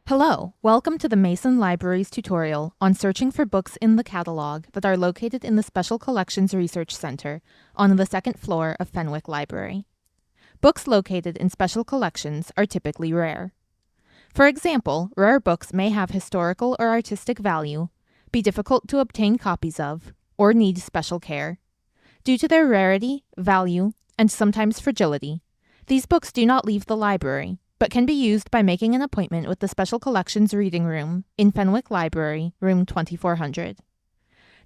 Hello, welcome to the Mason Libraries tutorial on searching for books in the catalog that are located in the Special Collections Research Center on the second floor of Fenwick Library. Books located in special collections are typically rare. For example, rare books may have historical or artistic value, be difficult to obtain copies of, or need special care. Due to their rarity, value, and sometimes fragility, these books do not leave the library, but can be used by making an appointment with the Special Collections Reading Room in Fenwick Library, room 2400.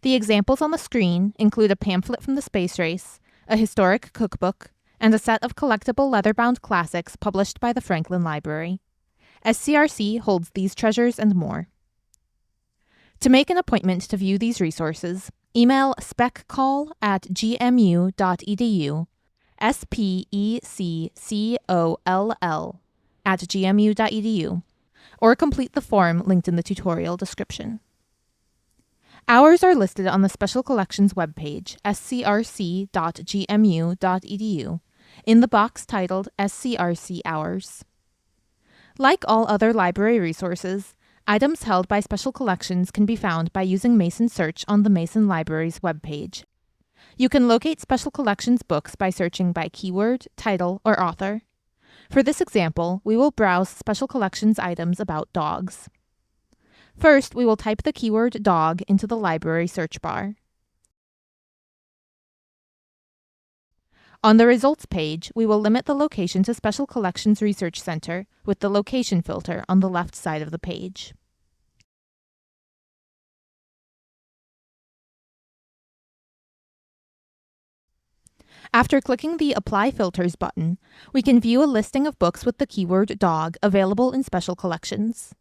The examples on the screen include a pamphlet from the space race, a historic cookbook, and a set of collectible leather-bound classics published by the Franklin Library. SCRC holds these treasures and more. To make an appointment to view these resources, email speccall@gmu.edu, SPECCOLL@gmu.edu, or complete the form linked in the tutorial description. Hours are listed on the Special Collections webpage, scrc.gmu.edu, in the box titled SCRC Hours. Like all other library resources, items held by Special Collections can be found by using Mason Search on the Mason Library's webpage. You can locate Special Collections books by searching by keyword, title, or author. For this example, we will browse Special Collections items about dogs. First, we will type the keyword dog into the library search bar. On the results page, we will limit the location to Special Collections Research Center with the location filter on the left side of the page. After clicking the Apply Filters button, we can view a listing of books with the keyword dog available in Special Collections.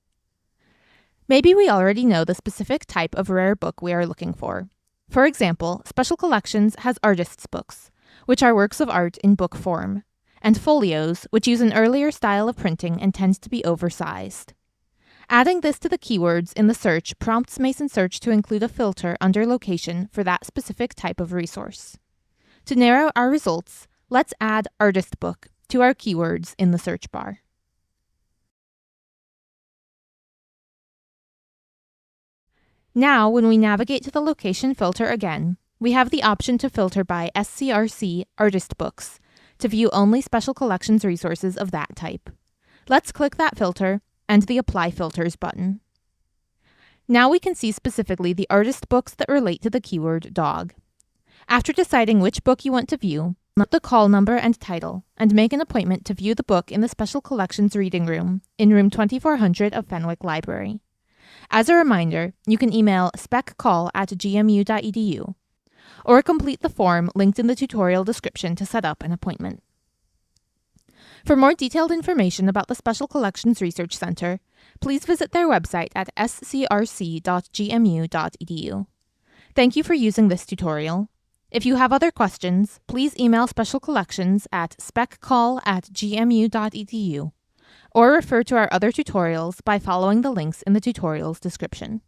Maybe we already know the specific type of rare book we are looking for. For example, Special Collections has artists' books, which are works of art in book form, and folios, which use an earlier style of printing and tends to be oversized. Adding this to the keywords in the search prompts Mason Search to include a filter under location for that specific type of resource. To narrow our results, let's add artist book to our keywords in the search bar. Now, when we navigate to the location filter again, we have the option to filter by SCRC Artist Books to view only Special Collections resources of that type. Let's click that filter and the Apply Filters button. Now we can see specifically the artist books that relate to the keyword dog. After deciding which book you want to view, note the call number and title, and make an appointment to view the book in the Special Collections Reading Room in room 2400 of Fenwick Library. As a reminder, you can email speccall@gmu.edu, or complete the form linked in the tutorial description to set up an appointment. For more detailed information about the Special Collections Research Center, please visit their website at scrc.gmu.edu. Thank you for using this tutorial. If you have other questions, please email Special Collections at speccall@gmu.edu, or refer to our other tutorials by following the links in the tutorial's description.